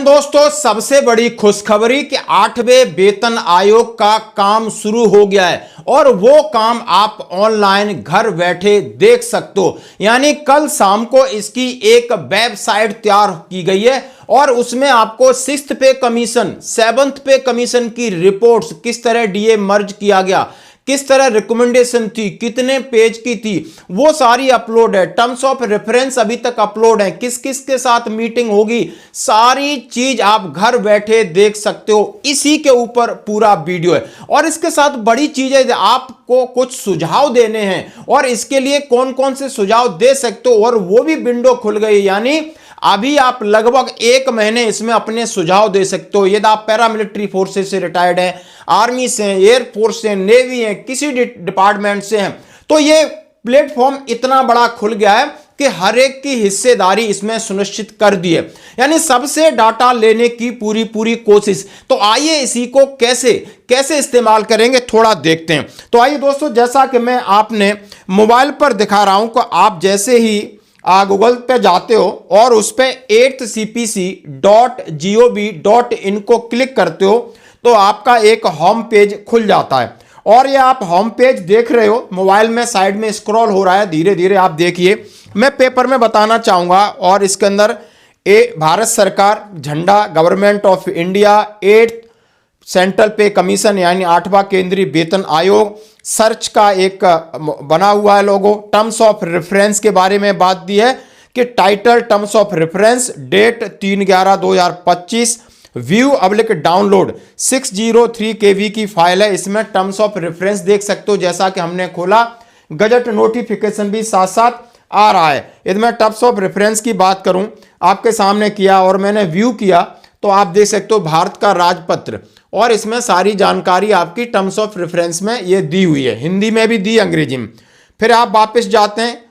दोस्तों, सबसे बड़ी खुशखबरी कि 8वें वेतन आयोग का काम शुरू हो गया है और वो काम आप ऑनलाइन घर बैठे देख सकते हो। यानी कल शाम को इसकी एक वेबसाइट तैयार की गई है और उसमें आपको 6th पे कमीशन, 7th पे कमीशन की रिपोर्ट्स, किस तरह डीए मर्ज किया गया, किस तरह रिकमेंडेशन थी, कितने पेज की थी, वो सारी अपलोड है। टर्म्स ऑफ रेफरेंस अभी तक अपलोड है, किस किस के साथ मीटिंग होगी, सारी चीज आप घर बैठे देख सकते हो। इसी के ऊपर पूरा वीडियो है और इसके साथ बड़ी चीज है, आपको कुछ सुझाव देने हैं और इसके लिए कौन कौन से सुझाव दे सकते हो और वो भी विंडो खुल गई। यानी अभी आप लगभग 1 महीने इसमें अपने सुझाव दे सकते हो। यदि आप पैरामिलिट्री फोर्सेस से रिटायर्ड हैं, आर्मी से, एयरफोर्स से, नेवी है, किसी डिपार्टमेंट से हैं, तो ये प्लेटफॉर्म इतना बड़ा खुल गया है कि हर एक की हिस्सेदारी इसमें सुनिश्चित कर दी है। यानी सबसे डाटा लेने की पूरी कोशिश। तो आइए इसी को कैसे इस्तेमाल करेंगे थोड़ा देखते हैं। तो आइए दोस्तों, जैसा कि मैं आपने मोबाइल पर दिखा रहा हूं कि आप जैसे ही गूगल पे जाते हो और उस पे 8thcpc.gov.in को क्लिक करते हो तो आपका एक होम पेज खुल जाता है और ये आप होम पेज देख रहे हो, मोबाइल में साइड में स्क्रॉल हो रहा है, धीरे धीरे आप देखिए। मैं पेपर में बताना चाहूंगा और इसके अंदर भारत सरकार झंडा, government of India, 8th central पे कमीशन यानी 8वां केंद्रीय वेतन आयोग, सर्च का एक बना हुआ है लोगो, टर्म्स ऑफ रेफरेंस के बारे में बात दी है कि title terms of reference, date 3/11/2025, view अब्लिक डाउनलोड 603 KB की फाइल है। इसमें टर्म्स ऑफ रेफरेंस देख सकते हो, जैसा कि हमने खोला, गजट नोटिफिकेशन भी साथ साथ आ रहा है। यदि मैं टर्म्स ऑफ रेफरेंस की बात करूं, आपके सामने किया और मैंने व्यू किया तो आप देख सकते हो भारत का राजपत्र और इसमें सारी जानकारी आपकी टर्म्स ऑफ रेफरेंस में ये दी हुई है, हिंदी में भी दी, अंग्रेजी में। फिर आप वापस जाते हैं,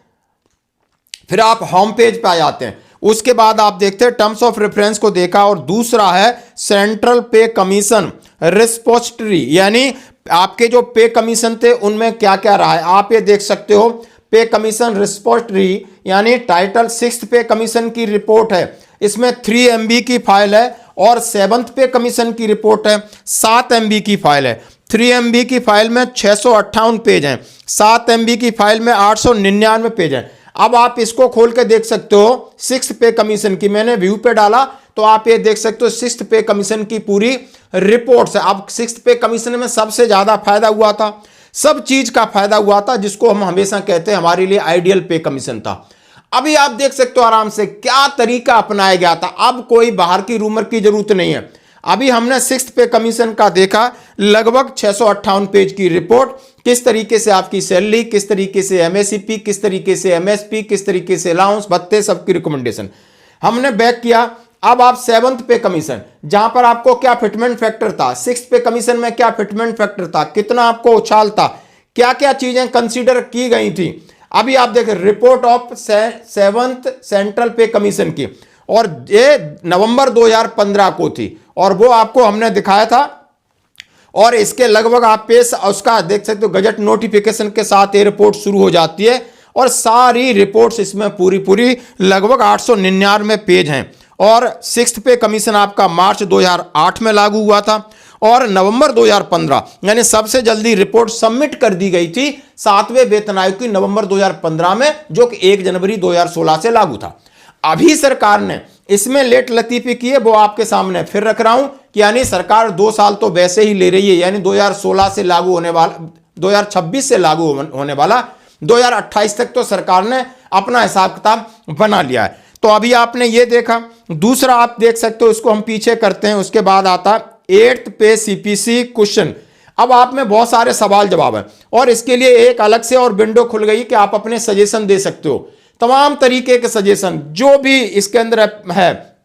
फिर आप होम पेज पे आ जाते हैं, उसके बाद आप देखते हैं टर्म्स ऑफ रेफरेंस को देखा और दूसरा है सेंट्रल पे कमीशन रिस्पोजिटरी, यानी आपके जो पे कमीशन थे उनमें क्या क्या रहा है आप ये देख सकते हो। पे कमीशन रिस्पोजिटरी यानी टाइटल 6th पे कमीशन की रिपोर्ट है, इसमें 3 MB की फाइल है और 7th पे कमीशन की रिपोर्ट है, 7 MB की फाइल है। 3 MB की फाइल में 658 पेज हैं, 7 MB की फाइल में 899 पेज हैं। अब आप इसको खोल के देख सकते हो 6th पे कमीशन की, मैंने व्यू पे डाला तो आप ये देख सकते हो 6th पे कमीशन की पूरी रिपोर्ट्स है। अब 6th पे कमीशन में सबसे ज्यादा फायदा हुआ था, सब चीज का फायदा हुआ था, जिसको हम हमेशा कहते हैं हमारे लिए आइडियल पे कमीशन था। अभी आप देख सकते हो आराम से क्या तरीका अपनाया गया था। अब कोई बाहर की रूमर की जरूरत नहीं है। अभी हमने 6th पे कमीशन का देखा, लगभग 658 पेज की रिपोर्ट, किस तरीके से आपकी सैलरी, किस तरीके से MACP, किस तरीके से MSP, किस तरीके से अलाउंस, भत्ते, सबकी रिकमेंडेशन हमने बैक किया। अब आप 7th पे कमीशन, जहां पर आपको क्या फिटमेंट फैक्टर था, 6th पे कमीशन में क्या फिटमेंट फैक्टर था, कितना आपको उछाल था, क्या क्या चीजें कंसीडर की गई थी। अभी आप देखें रिपोर्ट ऑफ 7th सेंट्रल पे कमीशन की और ये नवंबर 2015 को थी और वो आपको हमने दिखाया था और इसके लगभग आप पेश उसका देख सकते हो, गजट नोटिफिकेशन के साथ ये रिपोर्ट शुरू हो जाती है और सारी रिपोर्ट्स इसमें पूरी लगभग 899 पेज हैं। और 6th पे कमीशन आपका मार्च 2008 में लागू हुआ था और नवंबर 2015 यानी सबसे जल्दी रिपोर्ट सबमिट कर दी गई थी 7वें वेतन आयोग की नवंबर 2015 में, जो कि 1 जनवरी 2016 से लागू था। अभी सरकार ने इसमें लेट लतीफी की है, वो आपके सामने फिर रख रहा हूं कि यानी सरकार 2 साल तो वैसे ही ले रही है, यानी 2016 से लागू होने वाला, 2026 से लागू होने वाला, 2028 तक तो सरकार ने अपना हिसाब किताब बना लिया है। तो अभी आपने ये देखा। दूसरा आप देख सकते हो, इसको हम पीछे करते हैं, उसके बाद आता 8th पे CPC क्वेश्चन। अब आप में बहुत सारे सवाल जवाब हैं और इसके लिए एक अलग से और विंडो खुल गई कि आप अपने सजेशन दे सकते हो, तमाम तरीके के सजेशन जो भी इसके अंदर है।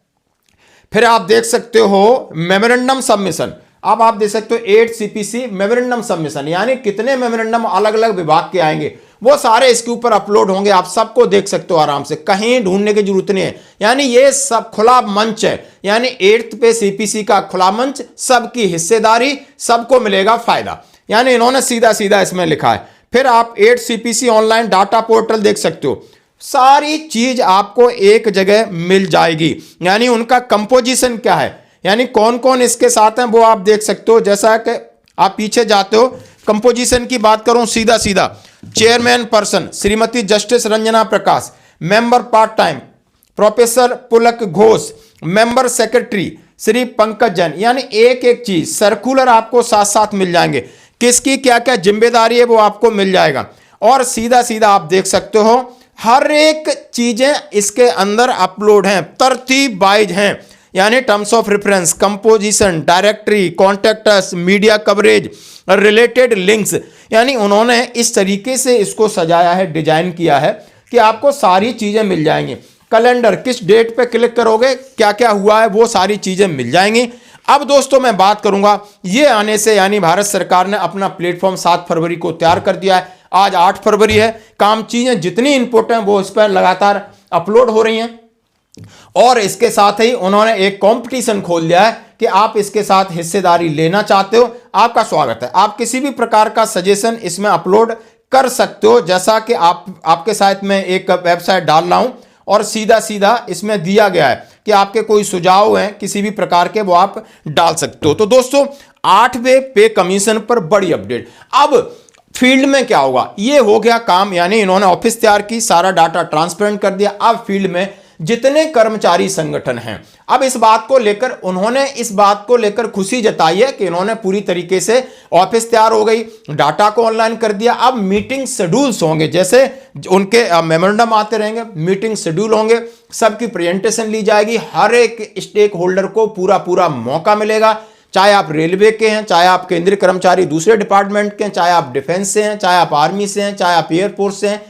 फिर आप देख सकते हो मेमोरेंडम सबमिशन। अब आप देख सकते हो 8th CPC मेमोरेंडम सबमिशन, यानी कितने मेमोरेंडम अलग अलग विभाग के आएंगे, वो सारे इसके ऊपर अपलोड होंगे, आप सबको देख सकते हो आराम से, कहीं ढूंढने की जरूरत नहीं है। यानी ये सब खुला मंच है, यानी 8th पे CPC का खुला मंच, सबकी हिस्सेदारी, सबको मिलेगा फायदा। यानी इन्होंने सीधा सीधा इसमें लिखा है। फिर आप 8th CPC online data portal देख सकते हो, सारी चीज आपको एक जगह मिल जाएगी। यानी उनका कंपोजिशन क्या है, यानी कौन कौन इसके साथ हैं वो आप देख सकते हो। जैसा कि आप पीछे जाते हो, कंपोजिशन की बात करूं सीधा सीधा, chairman person Shrimati justice Ranjana Prakash, member part time professor Pulak Ghosh, member secretary Shri Pankaj Jain. यानी एक एक चीज सर्कुलर आपको साथ साथ मिल जाएंगे, किसकी क्या क्या जिम्मेदारी है वो आपको मिल जाएगा। और सीधा सीधा आप देख सकते हो हर एक चीजें इसके अंदर अपलोड हैं, तरतीब वाइज हैं। यानी terms of reference, composition, directory, contacts, media coverage, related links. यानी उन्होंने इस तरीके से इसको सजाया है, डिजाइन किया है कि आपको सारी चीजें मिल जाएंगी। कैलेंडर, किस डेट पे क्लिक करोगे क्या क्या हुआ है वो सारी चीजें मिल जाएंगी। अब दोस्तों मैं बात करूंगा ये आने से, यानी भारत सरकार ने अपना प्लेटफॉर्म 7 फरवरी को तैयार कर दिया है। आज 8 फरवरी है, काम चीजें जितनी इंपोर्टेंट हैं वो इस पर लगातार अपलोड हो रही हैं। और इसके साथ ही उन्होंने एक कंपटीशन खोल दिया है कि आप इसके साथ हिस्सेदारी लेना चाहते हो, आपका स्वागत है। आप किसी भी प्रकार का सजेशन इसमें अपलोड कर सकते हो। जैसा कि आपके साथ में एक वेबसाइट डाल रहा हूं और सीधा सीधा इसमें दिया गया है कि आपके कोई सुझाव हैं किसी भी प्रकार के वो आप डाल सकते हो। तो दोस्तों 8वें पे कमीशन पर बड़ी अपडेट। अब फील्ड में क्या होगा, ये हो गया काम, यानी इन्होंने ऑफिस तैयार की, सारा डाटा ट्रांसपेरेंट कर दिया। अब फील्ड में जितने कर्मचारी संगठन हैं, अब इस बात को लेकर उन्होंने इस बात को लेकर खुशी जताई है कि इन्होंने पूरी तरीके से ऑफिस तैयार हो गई, डाटा को ऑनलाइन कर दिया। अब मीटिंग शेड्यूल्स होंगे, जैसे उनके मेमोरेंडम आते रहेंगे, मीटिंग शेड्यूल होंगे, सबकी प्रेजेंटेशन ली जाएगी। हर एक स्टेक होल्डर को पूरा पूरा मौका मिलेगा, चाहे आप रेलवे के हैं, चाहे आप केंद्रीय कर्मचारी दूसरे डिपार्टमेंट के हैं, चाहे आप डिफेंस से हैं, चाहे आप आर्मी से हैं, चाहे आप एयरफोर्स से हैं,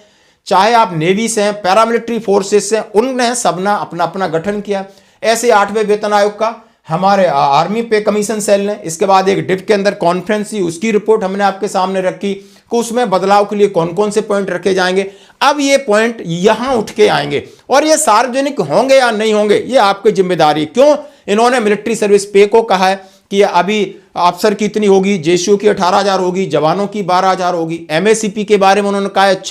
चाहे आप नेवी से हैं, पैरामिलिट्री फोर्सेस से, उनने सबने अपना अपना गठन किया। ऐसे 8वें वेतन आयोग का हमारे आर्मी पे कमीशन सेल ने, इसके बाद एक डिप के अंदर कॉन्फ्रेंस हुई, उसकी रिपोर्ट हमने आपके सामने रखी कि उसमें बदलाव के लिए कौन कौन से पॉइंट रखे जाएंगे। अब ये पॉइंट यहां उठ के आएंगे और ये सार्वजनिक होंगे या नहीं होंगे ये आपकी जिम्मेदारी। क्यों इन्होंने मिलिट्री सर्विस पे को कहा है कि अभी अफसर की इतनी होगी, जेसीओ की 18,000 होगी, जवानों की 12,000 होगी। एमएससीपी के बारे में उन्होंने कहा है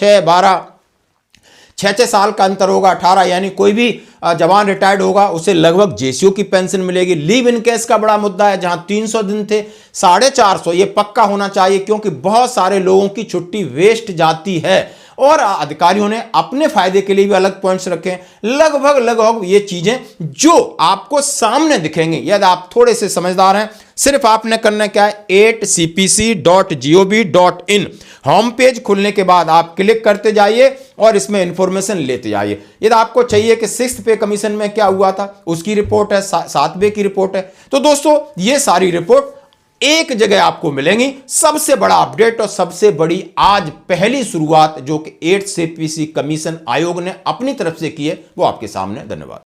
6 साल का अंतर होगा, 18, यानी कोई भी जवान रिटायर्ड होगा उसे लगभग जेसीओ की पेंशन मिलेगी। लीव इन केस का बड़ा मुद्दा है, जहां 300 दिन थे 450 ये पक्का होना चाहिए, क्योंकि बहुत सारे लोगों की छुट्टी वेस्ट जाती है। और अधिकारियों ने अपने फायदे के लिए भी अलग पॉइंट्स रखे हैं। लगभग ये चीजें जो आपको सामने दिखेंगी, यदि आप थोड़े से समझदार हैं, सिर्फ आपने करना क्या है, 8cpc.gov.in होम पेज खुलने के बाद आप क्लिक करते जाइए और इसमें इंफॉर्मेशन लेते जाइए। यदि आपको चाहिए कि 6th पे कमीशन में क्या हुआ था उसकी रिपोर्ट है, 7वें की रिपोर्ट है, तो दोस्तों ये सारी रिपोर्ट एक जगह आपको मिलेंगी। सबसे बड़ा अपडेट और सबसे बड़ी आज पहली शुरुआत जो कि 8th CPC कमीशन आयोग ने अपनी तरफ से की है वो आपके सामने। धन्यवाद।